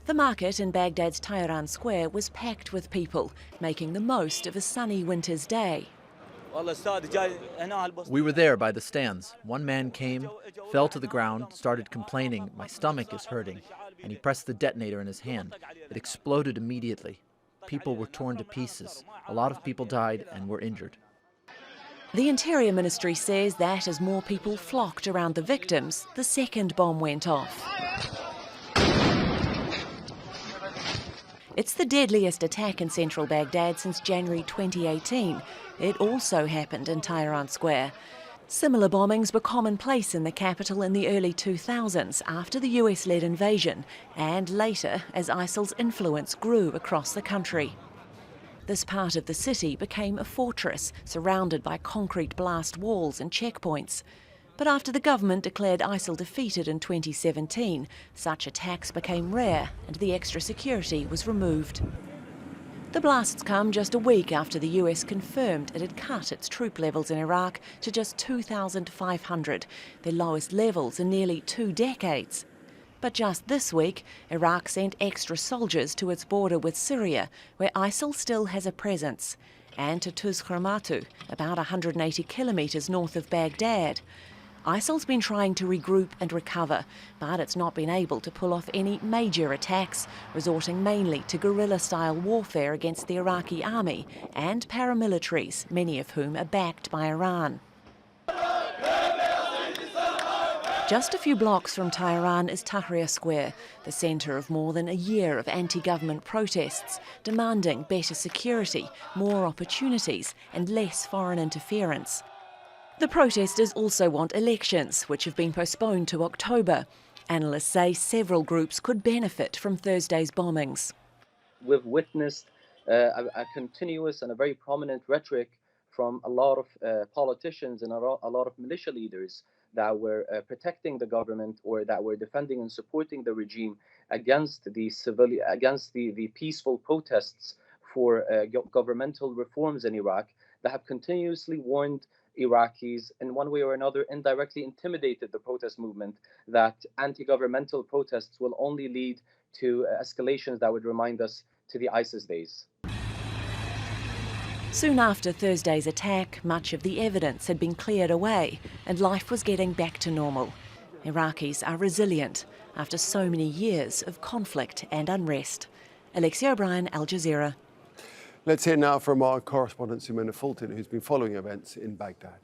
The market in Baghdad's Tayaran Square was packed with people, making the most of a sunny winter's day. We were there by the stands. One man came, fell to the ground, started complaining, "My stomach is hurting," and he pressed the detonator in his hand. It exploded immediately. People were torn to pieces. A lot of people died and were injured. The Interior Ministry says that as more people flocked around the victims, the second bomb went off. It's the deadliest attack in central Baghdad since January 2018. It also happened in Tayaran Square. Similar bombings were commonplace in the capital in the early 2000s after the US-led invasion and later as ISIL's influence grew across the country. This part of the city became a fortress surrounded by concrete blast walls and checkpoints. But after the government declared ISIL defeated in 2017, such attacks became rare and the extra security was removed. The blasts come just a week after the US confirmed it had cut its troop levels in Iraq to just 2,500, their lowest levels in nearly 2 decades. But just this week, Iraq sent extra soldiers to its border with Syria, where ISIL still has a presence, and to Tuz Kharmatu, about 180 kilometres north of Baghdad. ISIL's been trying to regroup and recover, but it's not been able to pull off any major attacks, resorting mainly to guerrilla-style warfare against the Iraqi army and paramilitaries, many of whom are backed by Iran. Just a few blocks from Tayaran is Tahrir Square, the centre of more than a year of anti-government protests, demanding better security, more opportunities and less foreign interference. The protesters also want elections, which have been postponed to October. Analysts say several groups could benefit from Thursday's bombings. We've witnessed a continuous and a very prominent rhetoric from a lot of politicians and a lot of militia leaders that were protecting the government or that were defending and supporting the regime against the peaceful protests for governmental reforms in Iraq, that have continuously warned Iraqis in one way or another, indirectly intimidated the protest movement, that anti-governmental protests will only lead to escalations that would remind us to the ISIS days. Soon after Thursday's attack, much of the evidence had been cleared away and life was getting back to normal. Iraqis are resilient after so many years of conflict and unrest. Alexi O'Brien, Al Jazeera. Let's hear now from our correspondent Sumena Fulton, who's been following events in Baghdad.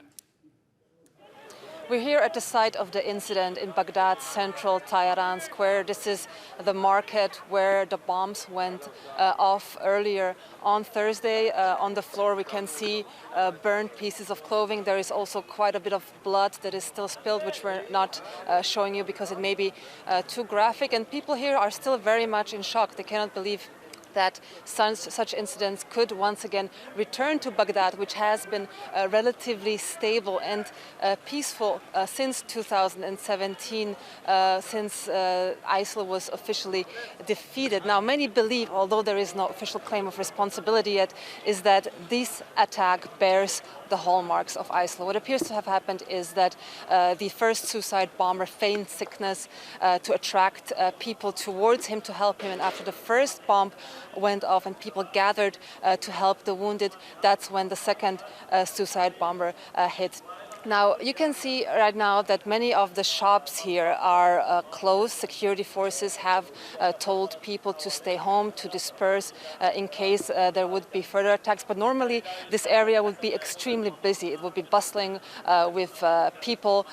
We're here at the site of the incident in Baghdad's central Tayaran Square. This is the market where the bombs went off earlier on Thursday. On the floor we can see burned pieces of clothing. There is also quite a bit of blood that is still spilled, which we're not showing you because it may be too graphic. And people here are still very much in shock. They cannot believe that such incidents could once again return to Baghdad, which has been relatively stable and peaceful since 2017, since ISIL was officially defeated. Now, many believe, although there is no official claim of responsibility yet, is that this attack bears the hallmarks of ISIL. What appears to have happened is that the first suicide bomber feigned sickness to attract people towards him, to help him, and after the first bomb went off and people gathered to help the wounded, that's when the second suicide bomber hit. Now, you can see right now that many of the shops here are closed. Security forces have told people to stay home, to disperse in case there would be further attacks. But normally this area would be extremely busy. It would be bustling with people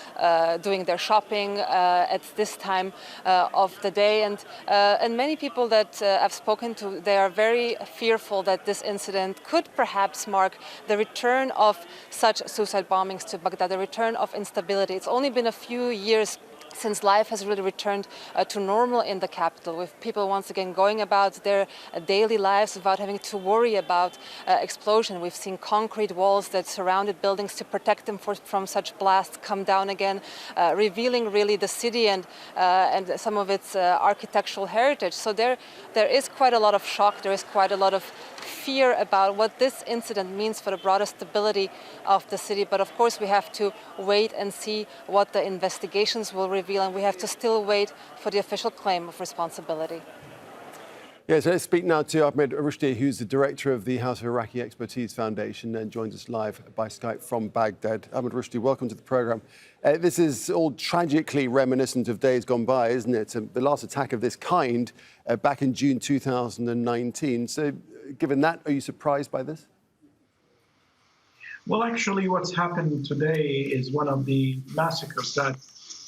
doing their shopping at this time of the day. And many people that I've spoken to, they are very fearful that this incident could perhaps mark the return of such suicide bombings to Baghdad, the return of instability. It's only been a few years since life has really returned to normal in the capital, with people once again going about their daily lives without having to worry about explosion. We've seen concrete walls that surrounded buildings to protect them from such blasts come down again, revealing really the city and some of its architectural heritage. So there is quite a lot of shock, there is quite a lot of fear about what this incident means for the broader stability of the city. But of course we have to wait and see what the investigations will reveal, and we have to still wait for the official claim of responsibility. Yeah, so let's speak now to Albert Rushdie, who's the director of the House of Iraqi Expertise Foundation and joins us live by Skype from Baghdad. Albert Rushdie, welcome to the programme. This is all tragically reminiscent of days gone by, isn't it? The last attack of this kind back in June 2019. So given that, are you surprised by this? Well, actually, what's happened today is one of the massacres that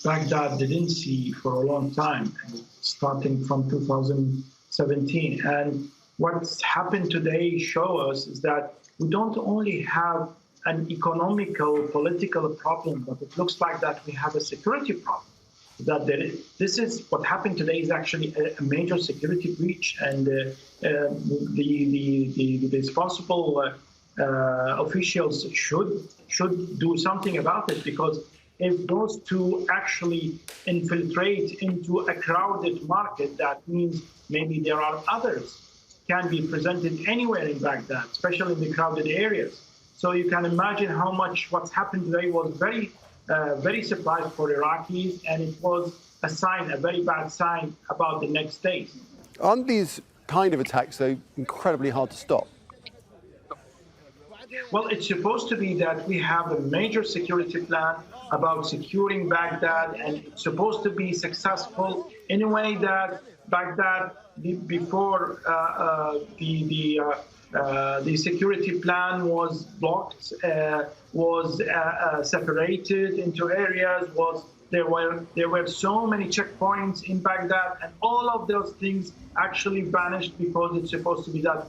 Baghdad didn't see for a long time, starting from 2017. And what's happened today show us is that we don't only have an economical, political problem, but it looks like that we have a security problem. That this is what happened today is actually a major security breach, and the responsible officials should do something about it, because if those two actually infiltrate into a crowded market, that means maybe there are others can be presented anywhere in Baghdad, especially in the crowded areas. So you can imagine how much what's happened today was very surprising for Iraqis, and it was a sign, a very bad sign about the next days. Aren't these kind of attacks, though, incredibly hard to stop? Well, it's supposed to be that we have a major security plan about securing Baghdad, and it's supposed to be successful in a way that Baghdad, before the security plan was blocked, was separated into areas, there were so many checkpoints in Baghdad, and all of those things actually vanished because it's supposed to be that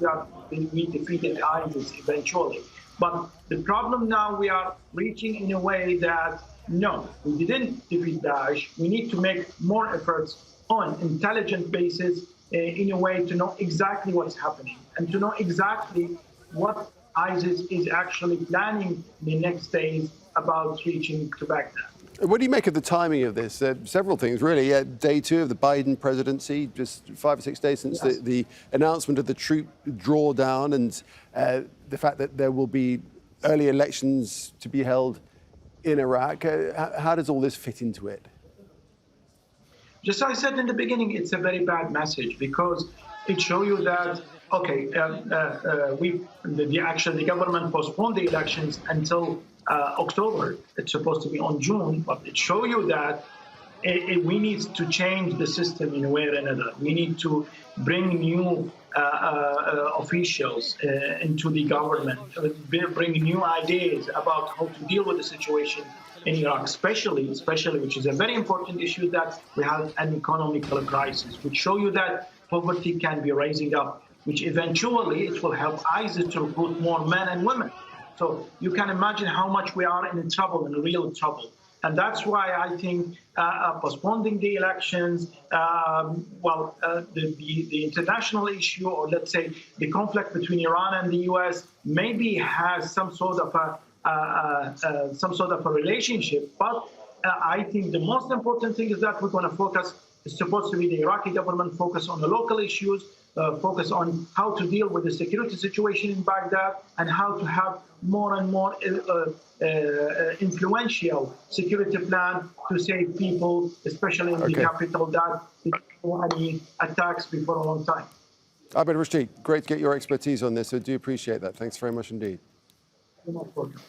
we defeated ISIS eventually. But the problem now, we are reaching in a way that, no, we didn't defeat Daesh. We need to make more efforts on intelligent basis in a way to know exactly what's happening and to know exactly what ISIS is actually planning the next days about reaching to Baghdad. What do you make of the timing of this? Several things, really. Day two of the Biden presidency, just 5 or 6 days since the announcement of the troop drawdown, and the fact that there will be early elections to be held in Iraq. How does all this fit into it? Just as I said in the beginning, it's a very bad message, because it shows you that, okay, the government postponed the elections until October. It's supposed to be on June, but it shows you that we need to change the system in a way or another. We need to bring new officials into the government, bring new ideas about how to deal with the situation in Iraq, especially, which is a very important issue, that we have an economical crisis, which show you that poverty can be rising up, which eventually it will help ISIS to recruit more men and women. So you can imagine how much we are in trouble, in real trouble. And that's why I think postponing the elections, the international issue, or let's say the conflict between Iran and the US, maybe has some sort of a relationship. But I think the most important thing is that we're going to focus. It's supposed to be the Iraqi government focus on the local issues, focus on how to deal with the security situation in Baghdad, and how to have more and more influential security plan to save people, especially in the capital, that didn't do any attacks before a long time. Albert Rushdie, great to get your expertise on this. I do appreciate that. Thanks very much indeed. You're most welcome.